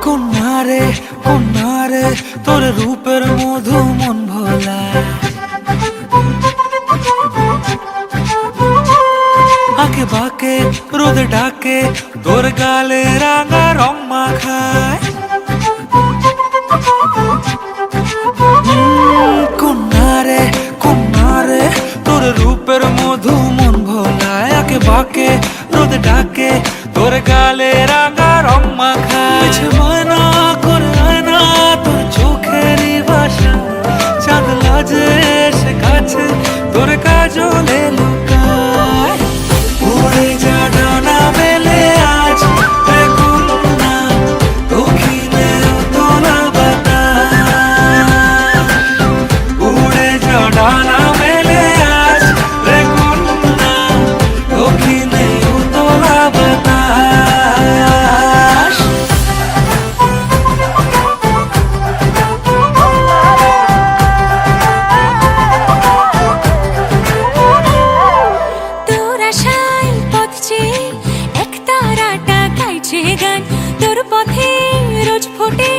কন্যারে তোর রূপের মধু মন ভোলা। আঁকে বাঁকে রোদে ডাকে তোর গালে রাঙা রং মাখায়। কন্যারে তোর রূপের মধু মন ভোলায়। আঁকে বাঁকে রোদে ডাকে তোর গালে রাঙা রং মাখায়। ময়না করে আয়না তোর চোখেরই ভাষা, চাঁদ লাজে এসে কাছে তোর কাজলে লুকায়। উড়ে যা ডানা মেলে আজ রে কন্যা, দক্ষিণে উতলা বাতাস। উড়ে যা ডানা মেলে আজ রে কন্যা, দক্ষিণে উতলা বাতাস। তোর আশায় পথ চেয়ে এক তারাটা গাইছে গান, তোর পথে রোজ ফোটে